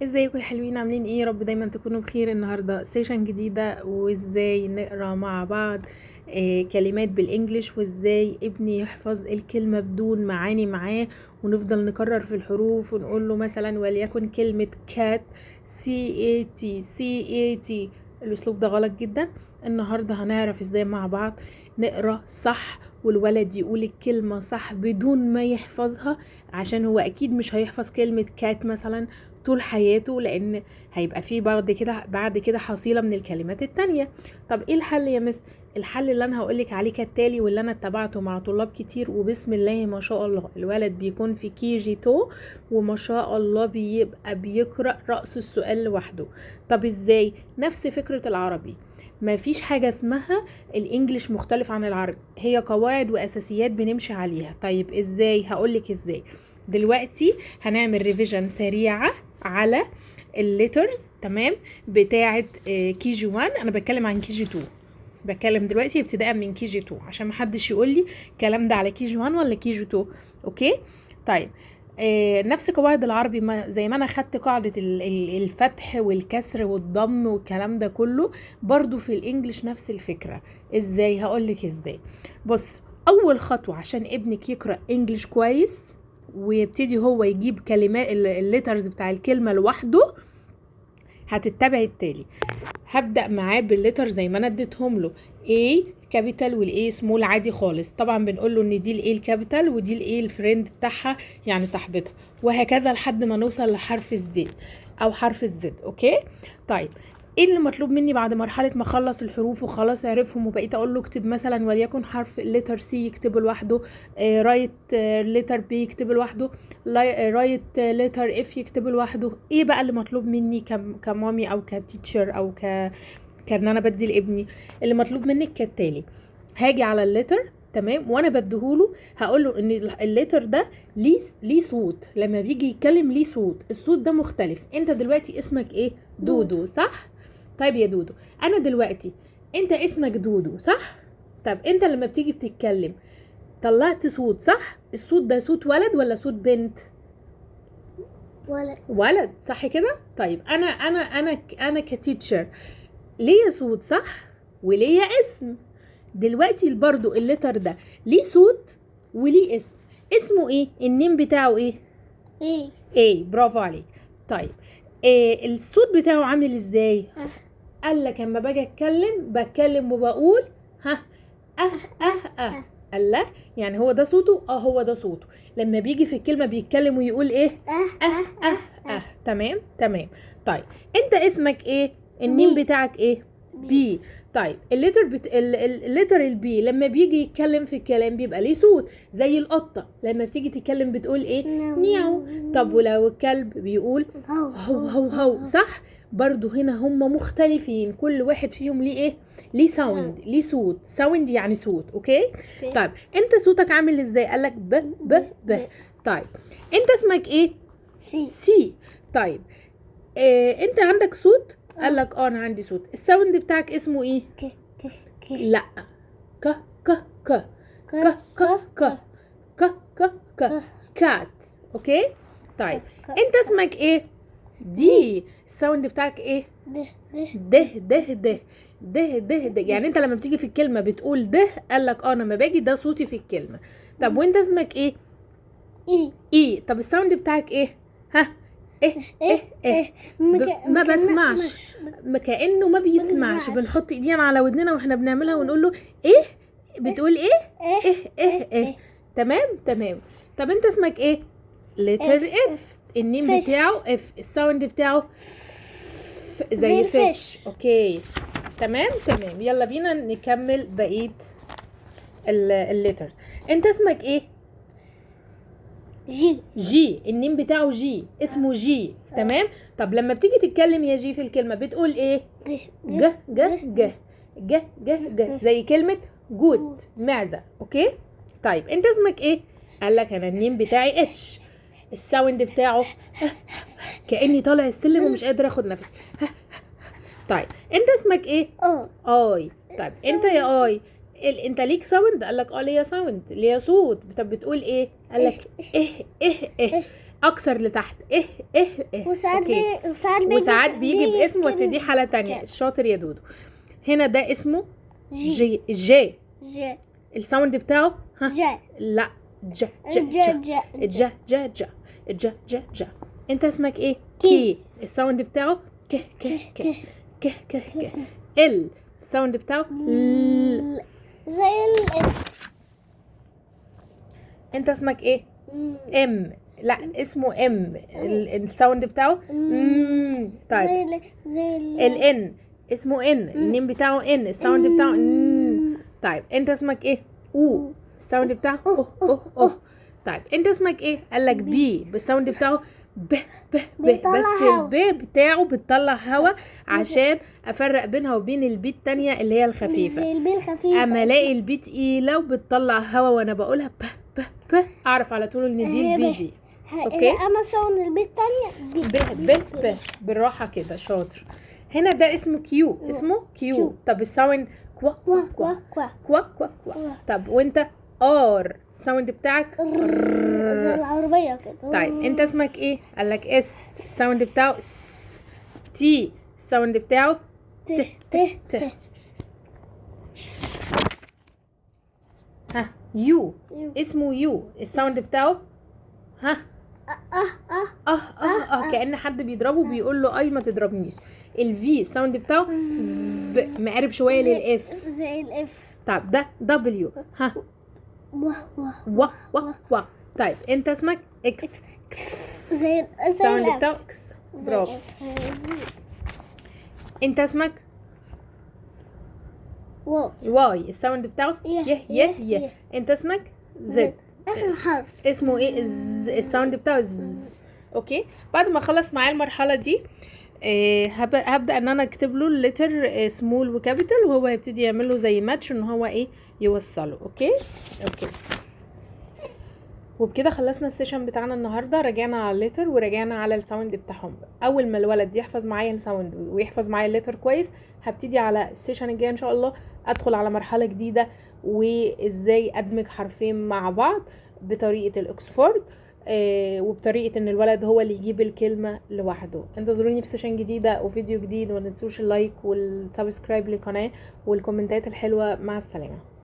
ازيكم يا حلوين؟ عاملين ايه؟ يا رب دايما تكونوا بخير. النهارده سيشن جديده، وازاي نقرا مع بعض كلمات بالانجلش، وازاي ابني يحفظ الكلمه بدون معاني معاه، ونفضل نكرر في الحروف ونقول له مثلا وليكن كلمه كات CAT. الاسلوب ده غلط جدا. النهارده هنعرف ازاي مع بعض نقرا صح، والولد يقول الكلمه صح بدون ما يحفظها، عشان هو اكيد مش هيحفظ كلمه كات مثلا طول حياته، لان هيبقى فيه بعد كده حصيلة من الكلمات التانية. طب ايه الحل يا مس؟ الحل اللي انا هقولك عليه كالتالي، واللي انا اتبعته مع طلاب كتير، وبسم الله ما شاء الله الولد بيكون في KG2 وما شاء الله بيبقى بيقرأ رأس السؤال لوحده. طب ازاي؟ نفس فكرة العربي، ما فيش حاجة اسمها الانجليش مختلف عن العربي، هي قواعد واساسيات بنمشي عليها. طيب ازاي؟ هقولك ازاي. دلوقتي هنعمل ريفيجن سريعة على الليترز، تمام، بتاعه KG1. انا بتكلم عن KG2، بتكلم دلوقتي ابتداء من KG2 عشان محدش يقول لي الكلام ده على KG1 ولا KG2. اوكي طيب. نفس قواعد العربي، زي ما انا خدت قاعدة الفتح والكسر والضم والكلام ده كله، برضو في الانجليش نفس الفكرة. ازاي؟ هقولك ازاي. بص، اول خطوة عشان ابنك يقرأ انجليش كويس ويبتدي هو يجيب كلمات الليترز بتاع الكلمة لوحده، هتتبع التالي. هبدأ معاه بالليتر زي ما انا اديتهم له، A كابيتال والاي سمول عادي خالص. طبعا بنقول له ان دي الاي الكابيتال ودي الاي الفريند بتاعها، يعني صاحبتها، وهكذا لحد ما نوصل لحرف الزد او حرف الزد. اوكي طيب. ايه اللي مطلوب مني بعد مرحله ما اخلص الحروف وخلاص عرفهم، وبقيت اقول له اكتب مثلا وليكن حرف لتر سي يكتبه لوحده، رايت لتر بي يكتبه لوحده، رايت لتر اف يكتبه لوحده؟ ايه بقى اللي مطلوب مني كمامي او كتيتشر او كان انا بدي لابني؟ اللي مطلوب منك كالتالي. هاجي على اللتر، تمام، وانا بديهوله هقول له ان اللتر ده ليه صوت، لما بيجي يتكلم ليه صوت، الصوت ده مختلف. انت دلوقتي اسمك ايه؟ دودو، صح؟ طيب يا دودو، انا دلوقتي انت اسمك دودو، صح؟ طب انت لما بتيجي تتكلم طلعت صوت، صح؟ الصوت ده صوت ولد ولا صوت بنت؟ ولد، صح كده؟ طيب انا كتيتشر ليا صوت، صح؟ وليا اسم. دلوقتي برضو اللتر ده ليه صوت وليه اسم. اسمه ايه؟ النيم بتاعه ايه؟ ايه، برافو عليك. طيب الصوت بتاعه عامل ازاي؟ قال لك اما باجي بتكلم وبقول ها قال لا، يعني هو ده صوته؟ هو ده صوته. لما بيجي في الكلمة بيتكلم ويقول ايه؟ تمام تمام. طيب انت اسمك ايه؟ النيم بتاعك ايه؟ بي. طيب اللتر البي لما بيجي يتكلم في الكلام بيبقى ليه صوت، زي القطة لما بتيجي تتكلم بتقول ايه؟ نياو. طب ولو الكلب بيقول هو، صح؟ برضو هنا هم مختلفين، كل واحد فيهم ليه ايه؟ ليه ساوند، ليه صوت. ساوند يعني صوت. اوكي طيب انت صوتك عامل ازاي؟ قالك ب. طيب انت اسمك ايه؟ سي. طيب انت عندك صوت؟ قالك انا عندي صوت. الساوند بتاعك اسمه ايه؟ لا، ك ك ك ك ك ك ك ك ك كات. اوكي طيب انت اسمك ايه؟ دي. الساوند بتاعك ايه؟ ده. يعني انت لما بتيجي في الكلمه بتقول ده، قالك انا لما باجي ده صوتي في الكلمه. طب وانت اسمك ايه؟ ايه. طب الساوند بتاعك ايه؟ ها؟ ايه. ما بسمعش، كأنه ما بيسمعش. بنحط ايدينا على ودننا واحنا بنعملها ونقول له ايه؟ بتقول ايه؟ ايه. تمام. طب انت اسمك ايه؟ لتر اف. النيم بتاعه اف، الساوند بتاعه زي الفيش. اوكي تمام. يلا بينا نكمل بقية اللتر. انت اسمك ايه؟ جي. النيم بتاعه جي، اسمه جي. تمام. طب لما بتيجي تتكلم يا جي في الكلمة بتقول ايه؟ جه زي كلمة جود، معدة. اوكي طيب انت اسمك ايه؟ قالك انا النيم بتاعي اتش، الساوند بتاعه كأني طالع السلم ومش قادر اخد نفس. طيب انت اسمك ايه؟ اي. طيب انت يا اي انت ليك ساوند؟ قالك ليا ساوند، ليا صوت. طب بتقول ايه؟ قالك ايه. اكثر لتحت إيه. أوكي. وساعات بيجي باسم، بس دي حالة تانية. شاطر يا دودو. هنا ده اسمه جي. الساوند بتاعه لا جا. انت اسمك ايه؟ كي. الساوند بتاعه ك. الساوند بتاعه زي انت اسمك ايه؟ ام. لا اسمه ام. الساوند بتاعه طيب. الان اسمه ان. النيم بتاعه ان. الساوند بتاعه طيب انت اسمك ايه؟ او. الساوند بتاعه اوه. طيب انت اسمك ايه؟ قالك بي. بالساوند بتاعه ب. بس الب بتاعه بتطلع هوا عشان افرق بينها وبين البي التانية اللي هي الخفيفة. اما الاقي البي تقيلة وبتطلع هوا وانا بقولها ب اعرف على طول ان دي البي دي. اوكي. اما ساوند البي التانية ب بالراحة كده. شاطر. هنا ده اسمه كيو. اسمه كيو. طب الساوند كوا. طب وانت ار. الساوند بتاعك زي العربية كده. طيب انت اسمك ايه؟ قالك اس. الساوند بتاعه تي. الساوند بتاعه ت. ها يو. اسمه يو. الساوند بتاعه ها كأن حد بيضربه بيقول له اي ما تضربنيش. الفي الساوند بتاعه مقارب شويه للاف. زي الاف. طيب ده دبليو. ها و. طيب انت اسمك اكس. زي الساوند بتاعه اكس. برافو. انت اسمك واي. الساوند بتاعه يه. انت اسمك زد. اخر حرف اسمه ايه؟ الساوند بتاعه اوكي. بعد ما اخلص معاه المرحله دي هبدا ان انا اكتب له الليتر سمول وكابيتال، وهو هيبتدي يعمل له زي ماتش ان هو ايه يوصله. اوكي. وبكده خلصنا السيشن بتاعنا النهارده. رجعنا على الليتر ورجعنا على الساوند بتاعهم. اول ما الولد يحفظ معايا الساوند ويحفظ معايا الليتر كويس، هبتدي على السيشن الجاي ان شاء الله ادخل على مرحله جديده، وازاي ادمج حرفين مع بعض بطريقه الاكسفورد، وبطريقه ان الولد هو اللي يجيب الكلمه لوحده. انتظروني في سيشن جديده وفيديو جديد، وما تنسوش اللايك والسبسكرايب للقناه والكومنتات الحلوه. مع السلامه.